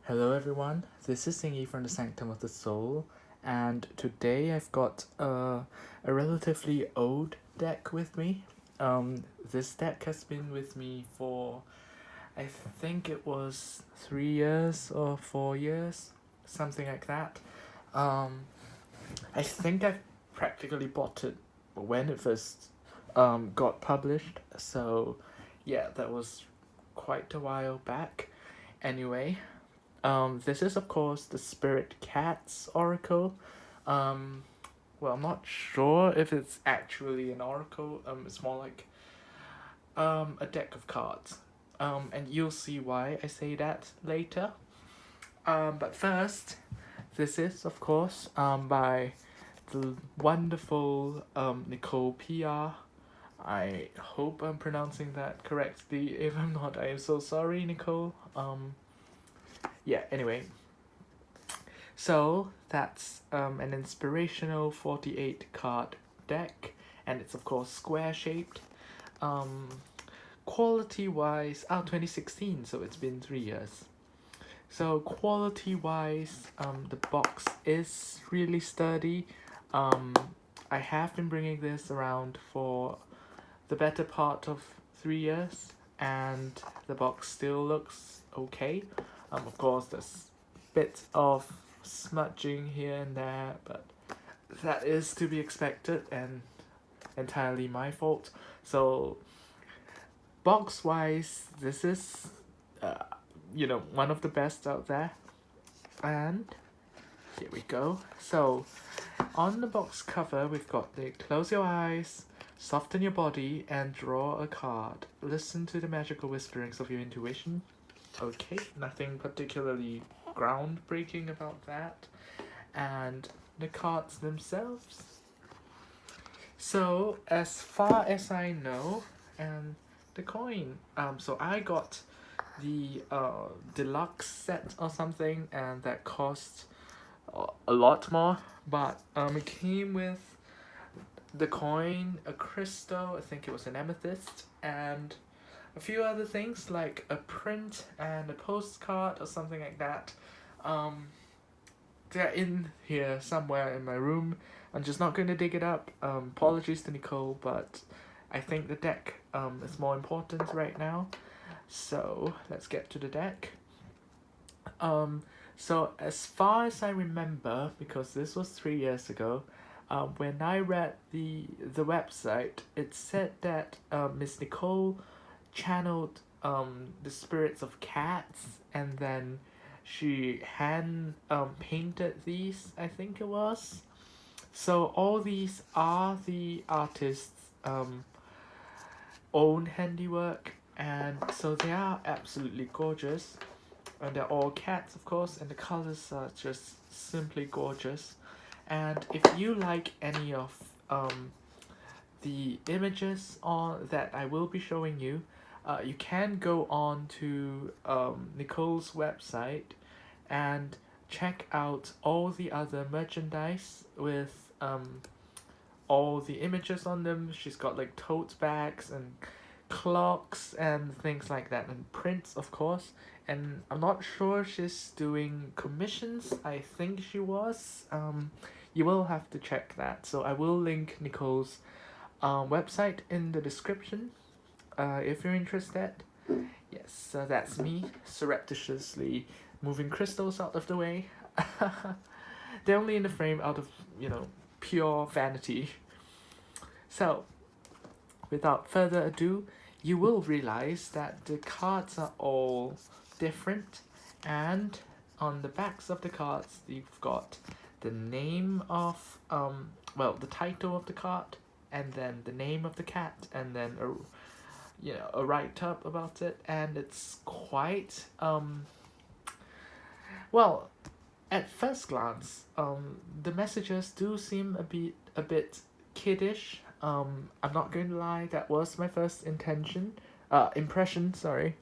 Hello everyone, this is Singy from the Sanctum of the Soul, and today I've got a relatively old deck with me. This deck has been with me for, I think it was 3 years or 4 years, something like that. Um, I think I practically bought it when it first got published, so yeah, that was quite a while back. Anyway, this is of course the Spirit Cats Oracle. Um, well, I'm not sure if it's actually an oracle. It's more like a deck of cards. And you'll see why I say that later. But first, this is of course by the wonderful Nicole PR. I hope I'm pronouncing that correctly. If I'm not, I am so sorry, Nicole. Yeah. Anyway, so that's an inspirational 48 card deck, and it's of course square shaped. Um, Quality wise, 2016, so it's been 3 years. So quality wise, the box is really sturdy. Um, I have been bringing this around for the better part of 3 years, and the box still looks okay. Of course, there's bits of smudging here and there, but that is to be expected and entirely my fault. So, box wise, this is, one of the best out there. And here we go. So, on the box cover, we've got the close your eyes, soften your body, and draw a card. Listen to the magical whisperings of your intuition. Okay, nothing particularly groundbreaking about that. And the cards themselves. So, as far as I know, and the coin. So I got the deluxe set or something, and that cost a lot more. But it came with the coin, a crystal, I think it was an amethyst, and a few other things like a print and a postcard or something like that. Um, they're in here somewhere in my room. I'm just not going to dig it up. Apologies to Nicole, but I think the deck is more important right now. So let's get to the deck. So as far as I remember, because this was 3 years ago, when I read the website, it said that Miss Nicole channeled the spirits of cats, and then she hand painted these, I think it was. So all these are the artist's own handiwork, and so they are absolutely gorgeous. And they're all cats, of course, and the colors are just simply gorgeous. And if you like any of the images that I will be showing you, you can go on to Nicole's website and check out all the other merchandise with all the images on them. She's got like tote bags and clocks and things like that, and prints, of course. And I'm not sure she's doing commissions. I think she was. You will have to check that. So I will link Nicole's website in the description if you're interested. Yes, so that's me surreptitiously moving crystals out of the way. They're only in the frame out of, pure vanity. So, without further ado, you will realize that the cards are all different, and on the backs of the cards, you've got the name of, the title of the card, and then the name of the cat, and then a write-up about it, and it's quite, well, at first glance, the messages do seem a bit kiddish. I'm not going to lie, that was my first impression, sorry.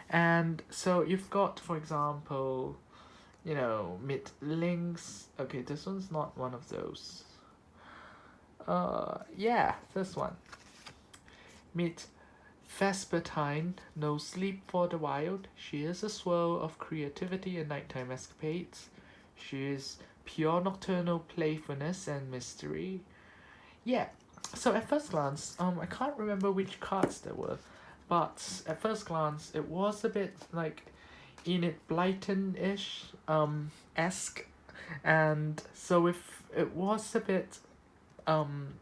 And so you've got, for example, mid links. Okay, this one's not one of those. Yeah, this one. Meet Vespertine, no sleep for the wild. She is a swirl of creativity and nighttime escapades. She is pure nocturnal playfulness and mystery. Yeah, so at first glance, I can't remember which cards there were, but at first glance, it was a bit like Enid Blyton-ish, esque, and so if it was a bit, um,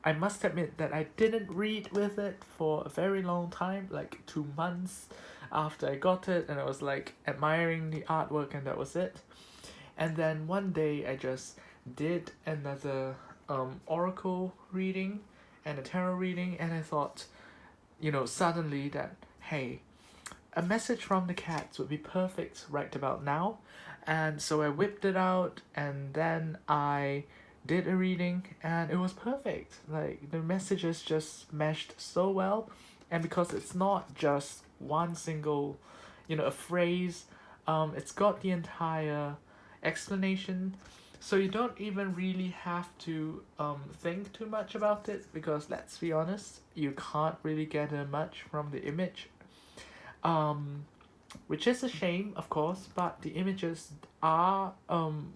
I must admit that I didn't read with it for a very long time, like 2 months after I got it, and I was like admiring the artwork, and that was it. And then one day I just did another oracle reading and a tarot reading, and I thought, suddenly that, hey, a message from the cats would be perfect right about now. And so I whipped it out, and then I did a reading, and it was perfect. Like, the messages just meshed so well, and because it's not just one single, a phrase, it's got the entire explanation, so you don't even really have to think too much about it, because let's be honest, you can't really gather much from the image, um, which is a shame, of course, but the images are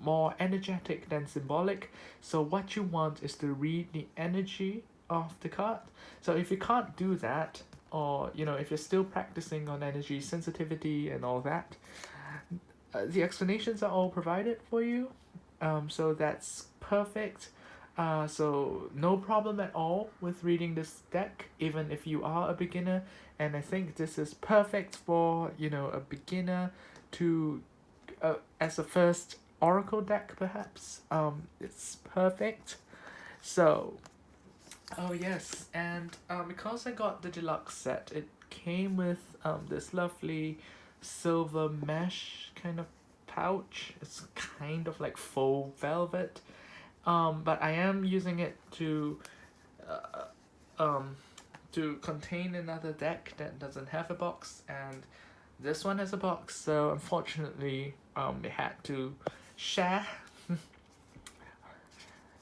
more energetic than symbolic. So what you want is to read the energy of the card. So if you can't do that, or if you're still practicing on energy sensitivity and all that, the explanations are all provided for you. So that's perfect. So no problem at all with reading this deck, even if you are a beginner. And I think this is perfect for a beginner to, as a first oracle deck perhaps. It's perfect. So, oh yes, and because I got the deluxe set, it came with this lovely silver mesh kind of pouch. It's kind of like faux velvet. But I am using it uh, um, to contain another deck that doesn't have a box, and this one has a box. So unfortunately, we had to share.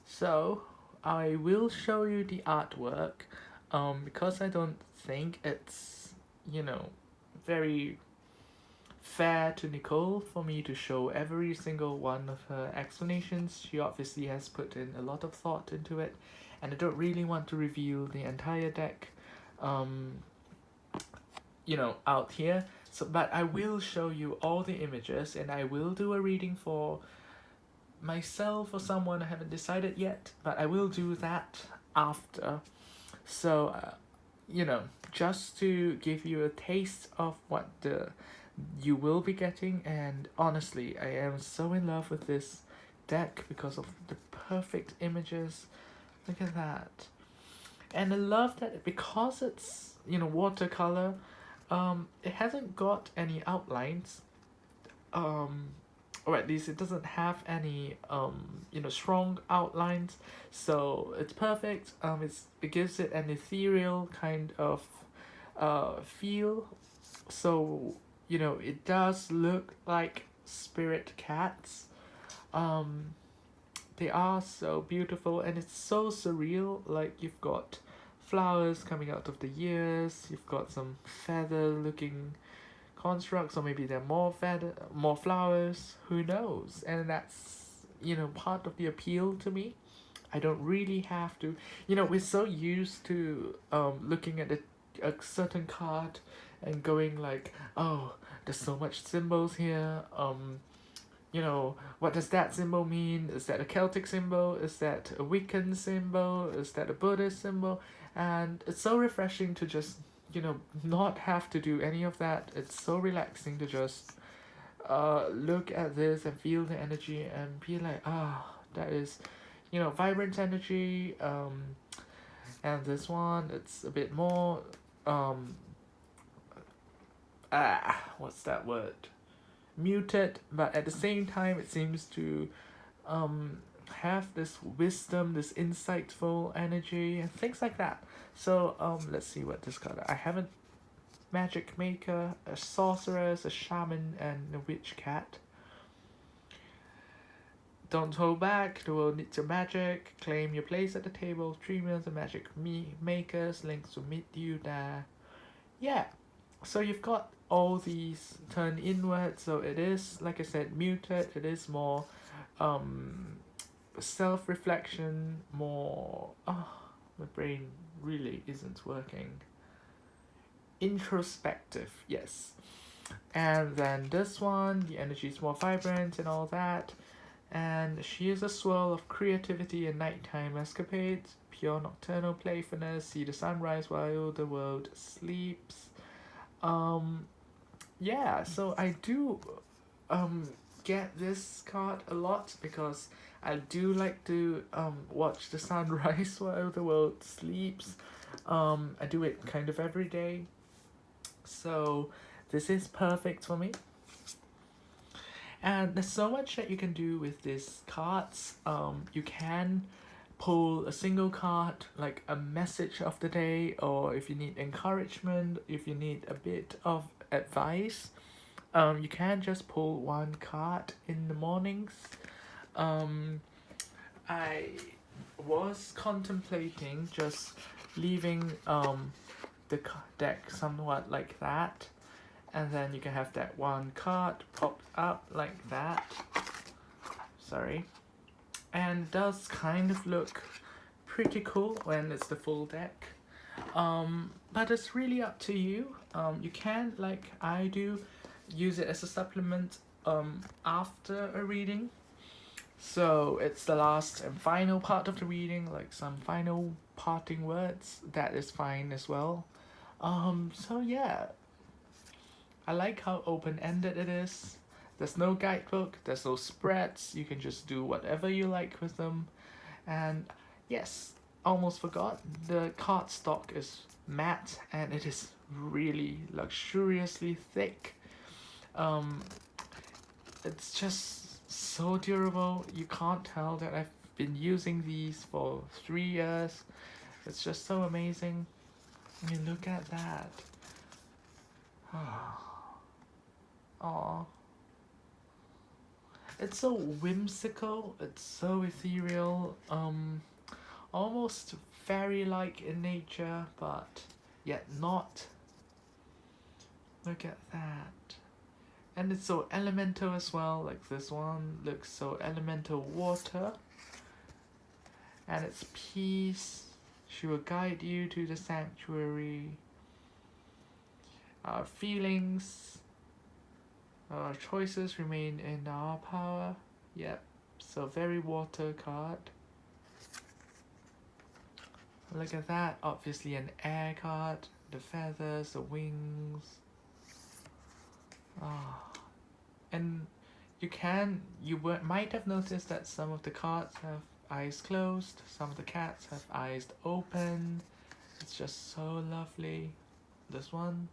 So I will show you the artwork, because I don't think it's very fair to Nicole for me to show every single one of her explanations. She obviously has put in a lot of thought into it, and I don't really want to reveal the entire deck, um, out here. So, but I will show you all the images, and I will do a reading for myself or someone I haven't decided yet, but I will do that after. So, just to give you a taste of what you will be getting, and honestly, I am so in love with this deck because of the perfect images. Look at that. And I love that because it's, watercolor, it hasn't got any outlines, um, or at least it doesn't have any, strong outlines, so it's perfect. It gives it an ethereal kind of feel, so it does look like spirit cats. um they are so beautiful, and it's so surreal. Like, you've got flowers coming out of the ears, you've got some feather looking constructs, or maybe there are more flowers, who knows. And that's part of the appeal to me. I don't really have to, we're so used to looking at a certain card and going like, oh, there's so much symbols here, what does that symbol mean? Is that a Celtic symbol? Is that a Wiccan symbol? Is that a Buddhist symbol? And it's so refreshing to just, not have to do any of that. It's so relaxing to just look at this and feel the energy and be like, that is, vibrant energy. And this one, it's a bit more, what's that word? Muted, but at the same time it seems to have this wisdom, this insightful energy, and things like that. So let's see what this card. I have a magic maker, a sorceress, a shaman, and a witch cat. Don't hold back, the world needs your magic. Claim your place at the table. Dreamers and magic makers, links to meet you there. yeah, so you've got all these turned inward, so it is, like I said, muted. It is more um self-reflection, more my brain really isn't working. Introspective, yes. And then this one, the energy is more vibrant and all that. And she is a swirl of creativity and nighttime escapades, pure nocturnal playfulness, see the sunrise while the world sleeps. Um, yeah, so I do um get this card a lot because I do like to watch the sunrise while the world sleeps. I do it kind of every day, so this is perfect for me. And there's so much that you can do with these cards. You can pull a single card, like a message of the day, or if you need encouragement, if you need a bit of advice, you can just pull one card in the mornings. Um, I was contemplating just leaving the deck somewhat like that, and then you can have that one card popped up like that. Sorry, and does kind of look pretty cool when it's the full deck. But it's really up to you. You can, like I do, use it as a supplement after a reading. So it's the last and final part of the reading, like some final parting words. That is fine as well. So yeah, I like how open ended it is. There's no guidebook, there's no spreads. You can just do whatever you like with them. And yes, almost forgot, the cardstock is matte and it is really luxuriously thick. Um, it's just so durable. You can't tell that I've been using these for 3 years. It's just so amazing. I mean, look at that. Aw. It's so whimsical, it's so ethereal, almost fairy-like in nature, but yet not. Look at that. And it's so elemental as well, like this one looks so elemental water. And it's peace. She will guide you to the sanctuary. Our feelings, our choices remain in our power. Yep, so very water card. Look at that, obviously an air card. The feathers, the wings. Ah, and might have noticed that some of the cards have eyes closed, some of the cats have eyes open. It's just so lovely. This one,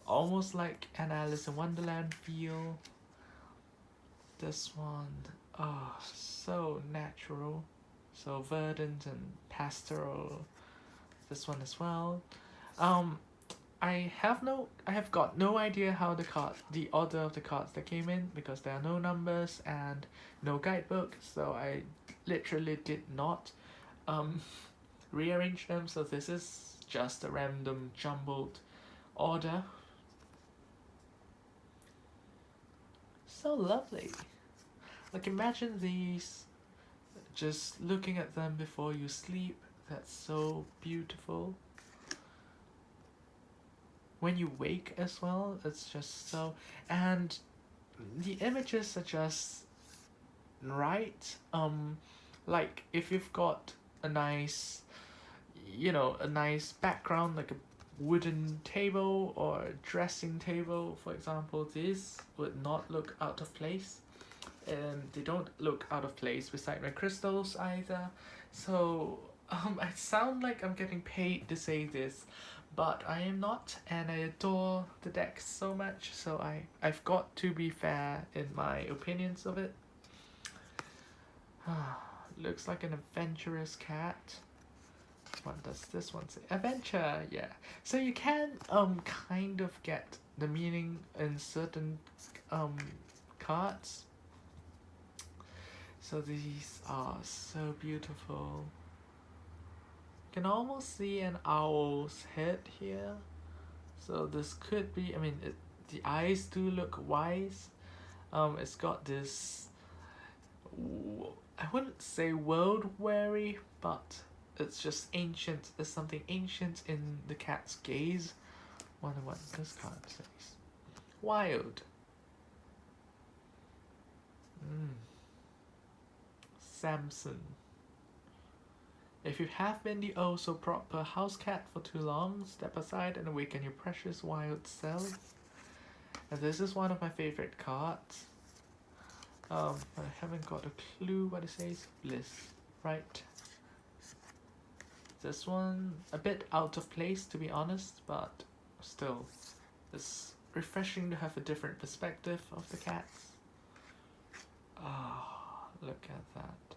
almost like an Alice in Wonderland feel. This one, so natural, so verdant and pastoral. This one as well. Um, I have got no idea how the order of the cards that came in, because there are no numbers and no guidebook, so I literally did not um rearrange them. So this is just a random jumbled order. So lovely. Like imagine these, just looking at them before you sleep. That's so beautiful. When you wake as well, it's just so, and the images are just right. Like if you've got a nice, a nice background, like a wooden table or a dressing table, for example, this would not look out of place. And they don't look out of place beside my crystals either. So I sound like I'm getting paid to say this, but I am not, and I adore the deck so much, so I've got to be fair in my opinions of it. Looks like an adventurous cat. What does this one say? Adventure, yeah. So you can kind of get the meaning in certain cards. So these are so beautiful. You can almost see an owl's head here. So this could be, I mean, the eyes do look wise. It's got this, I wouldn't say world weary, but it's just ancient. There's something ancient in the cat's gaze. Wonder what this card says. Wild. Samson. If you have been the oh so proper house cat for too long, step aside and awaken your precious wild self. And this is one of my favorite cards. But I haven't got a clue what it says. Bliss. Right. This one a bit out of place, to be honest, but still, it's refreshing to have a different perspective of the cats. Ah, look at that.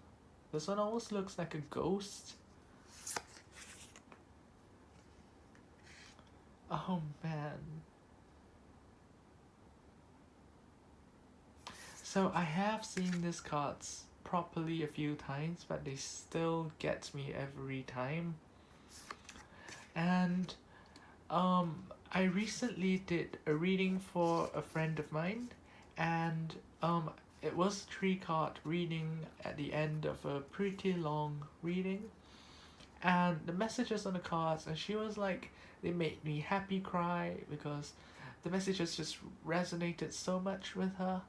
This one almost looks like a ghost. Oh man. So I have seen these cards properly a few times, but they still get me every time. And I recently did a reading for a friend of mine, and it was a 3-card reading at the end of a pretty long reading. And the messages on the cards, and she was like, they made me happy cry because the messages just resonated so much with her.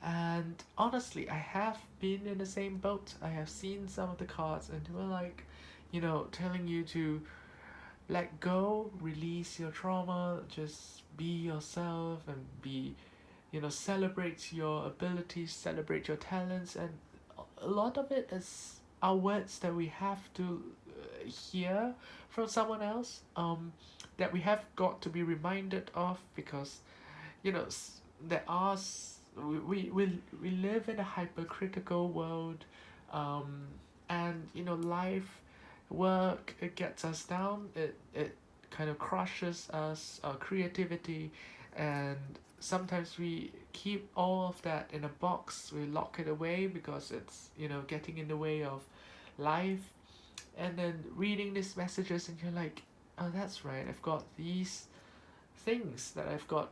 And honestly, I have been in the same boat. I have seen some of the cards, and they were like, telling you to let go, release your trauma, just be yourself and be, celebrate your abilities, celebrate your talents. And a lot of it is our words that we have to hear from someone else, that we have got to be reminded of, because there are we live in a hypercritical world, and life, work, it gets us down, it kind of crushes us, our creativity, and sometimes we keep all of that in a box, we lock it away because it's getting in the way of life. And then reading these messages, and you're like, oh, that's right, I've got these things that I've got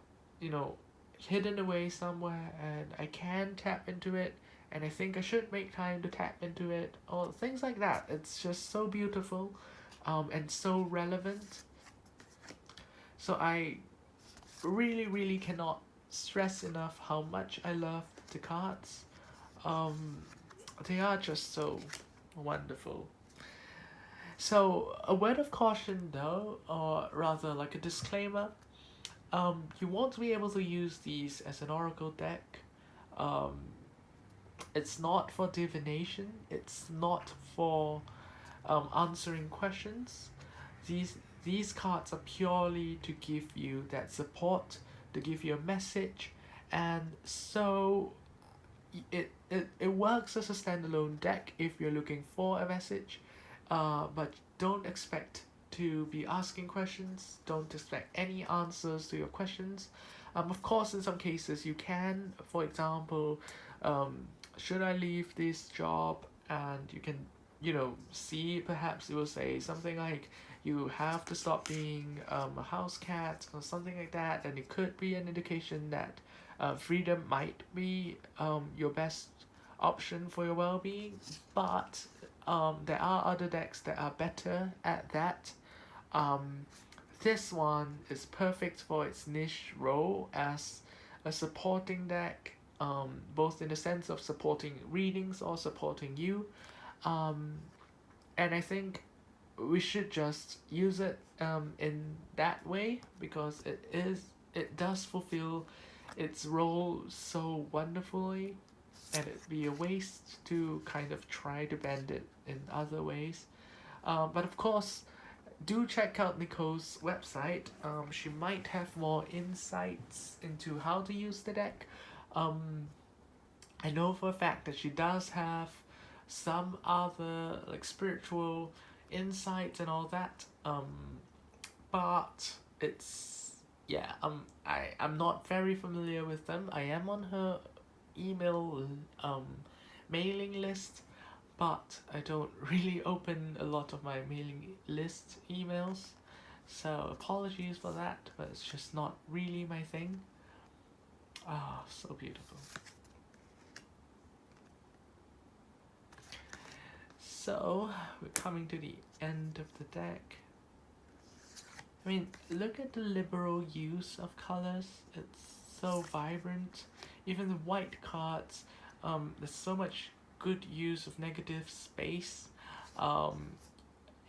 hidden away somewhere, and I can tap into it, and I think I should make time to tap into it, or things like that. It's just so beautiful, and so relevant. So I really cannot stress enough how much I love the cards. They are just so wonderful. So a word of caution though, or rather like a disclaimer, you won't be able to use these as an oracle deck. Um, it's not for divination. It's not for answering questions. These these cards are purely to give you that support, to give you a message, and so it works as a standalone deck if you're looking for a message, but don't expect to be asking questions. Don't expect any answers to your questions. Of course, in some cases you can. For example, should I leave this job? And you can, see, perhaps it will say something like, you have to stop being a house cat or something like that. And it could be an indication that freedom might be your best option for your well-being. But there are other decks that are better at that. This one is perfect for its niche role as a supporting deck, both in the sense of supporting readings or supporting you. And I think we should just use it in that way, because it does fulfill its role so wonderfully, and it'd be a waste to kind of try to bend it in other ways. But of course, do check out Nicole's website. She might have more insights into how to use the deck. I know for a fact that she does have some other like spiritual insights and all that. But it's, yeah, I'm not very familiar with them. I am on her email mailing list, but I don't really open a lot of my mailing list emails. So apologies for that, but it's just not really my thing. Ah, oh, so beautiful. So we're coming to the end of the deck. I mean, look at the liberal use of colors. It's so vibrant. Even the white cards, there's so much good use of negative space.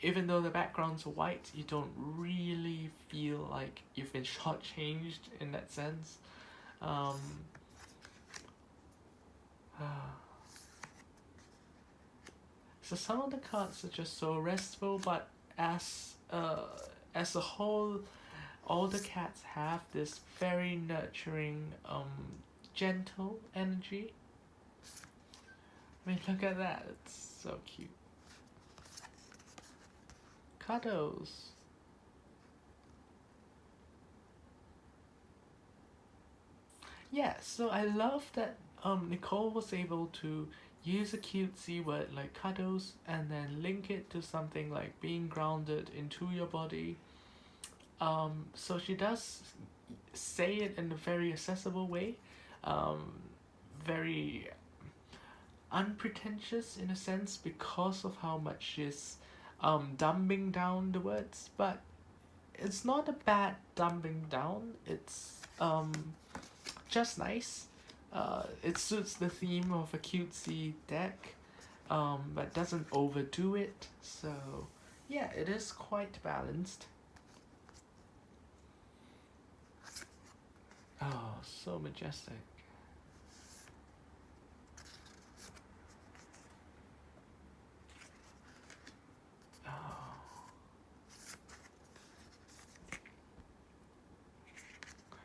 Even though the backgrounds are white, you don't really feel like you've been shortchanged in that sense. So some of the cards are just so restful, but as a whole, all the cats have this very nurturing, gentle energy. I mean, look at that, it's so cute. Cuddles. Yeah, so I love that Nicole was able to use a cutesy word like cuddles and then link it to something like being grounded into your body. So she does say it in a very accessible way, very unpretentious in a sense because of how much she's dumbing down the words, but it's not a bad dumbing down. It's just nice. It suits the theme of a cutesy deck, but doesn't overdo it. So yeah, it is quite balanced. Oh, so majestic. Oh.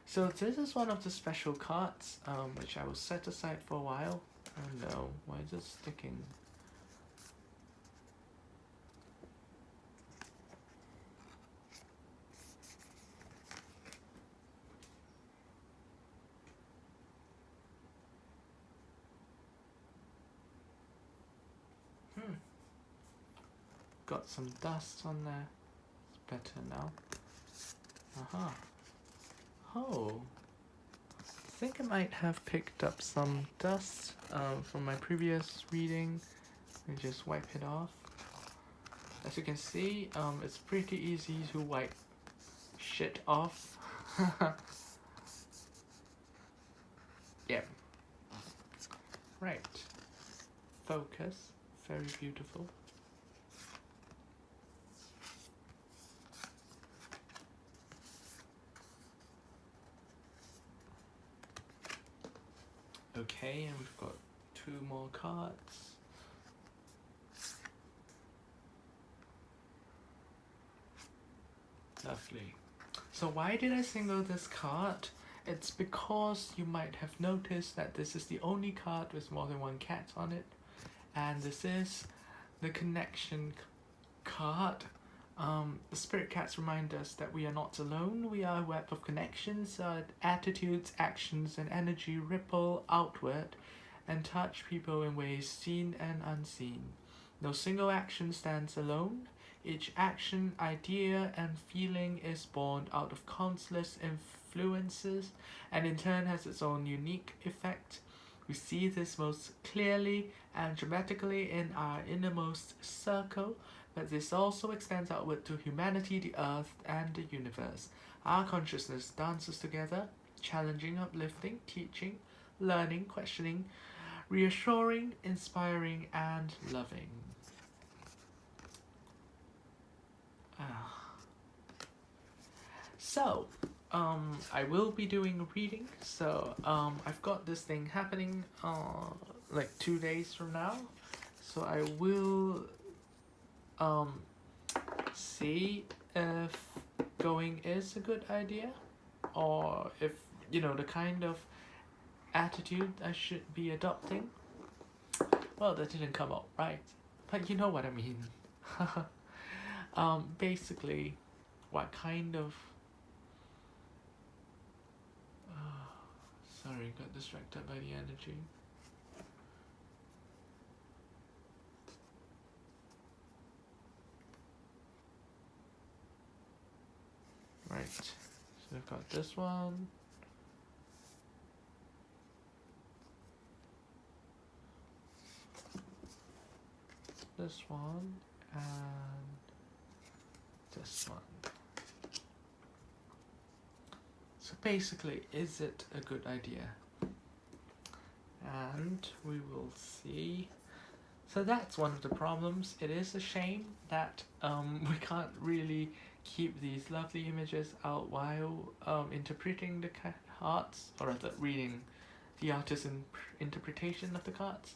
So this is one of the special cards, which I will set aside for a while. Oh no, why is it sticking? Got some dust on there. It's better now. Aha. Oh. I think I might have picked up some dust from my previous reading. Let me just wipe it off. As you can see, it's pretty easy to wipe shit off. Yep. Right. Focus. Very beautiful. Okay, and we've got 2 more cards. Lovely. So why did I single this card? It's because you might have noticed that this is the only card with more than 1 cat on it. And this is the connection card. The spirit cats remind us that we are not alone. We are a web of connections. Attitudes, actions, and energy ripple outward and touch people in ways seen and unseen. No single action stands alone. Each action, idea, and feeling is born out of countless influences and in turn has its own unique effect. We see this most clearly and dramatically in our innermost circle, but this also extends outward to humanity, the earth, and the universe. Our consciousness dances together, challenging, uplifting, teaching, learning, questioning, reassuring, inspiring, and loving. So, I will be doing a reading. So, I've got this thing happening like 2 days from now. So I will see if going is a good idea, or if the kind of attitude I should be adopting. Well, that didn't come out right, but you know what I mean. Basically, what kind of sorry, got distracted by the energy. Right, so we've got this one. This one and this one. So basically, is it a good idea? And we will see. So that's one of the problems. It is a shame that we can't really keep these lovely images out while interpreting the cards, or rather reading the artist's interpretation of the cards.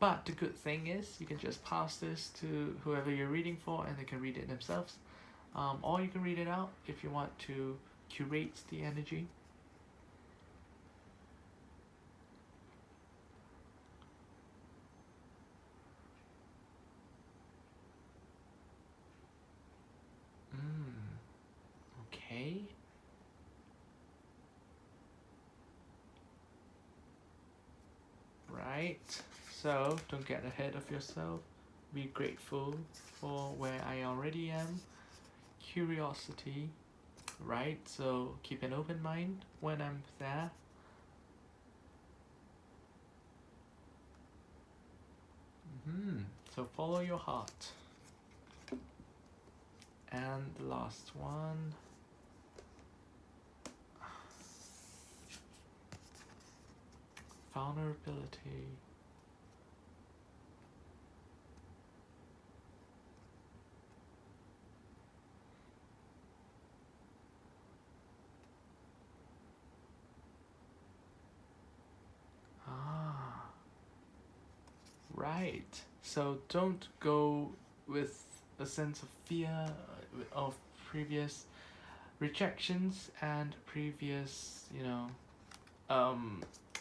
But the good thing is you can just pass this to whoever you're reading for and they can read it themselves. Or you can read it out if you want to curate the energy. Okay. Right. So don't get ahead of yourself. Be grateful for where I already am. Curiosity. Right. So keep an open mind when I'm there. So follow your heart. And the last one. Vulnerability. Right. So don't go with a sense of fear of previous rejections and previous,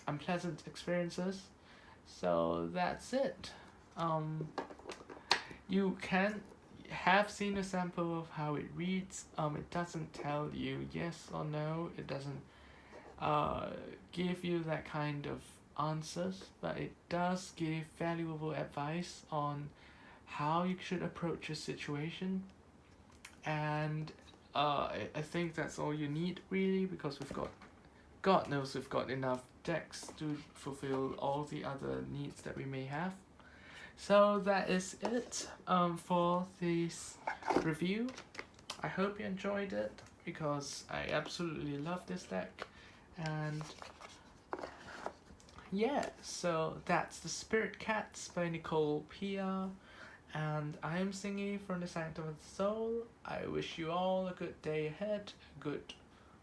unpleasant experiences. So that's it. You can have seen a sample of how it reads. It doesn't tell you yes or no. It doesn't give you that kind of answers, but it does give valuable advice on how you should approach a situation. And I think that's all you need really, because we've got, God knows we've got enough decks to fulfill all the other needs that we may have. So that is it for this review. I hope you enjoyed it, because I absolutely love this deck. And yeah, so that's the Spirit Cats by Nicole Pia. And I am Singy from the Sanctum of the Soul. I wish you all a good day ahead, a good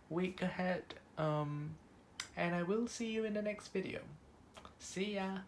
week ahead. And I will see you in the next video. See ya!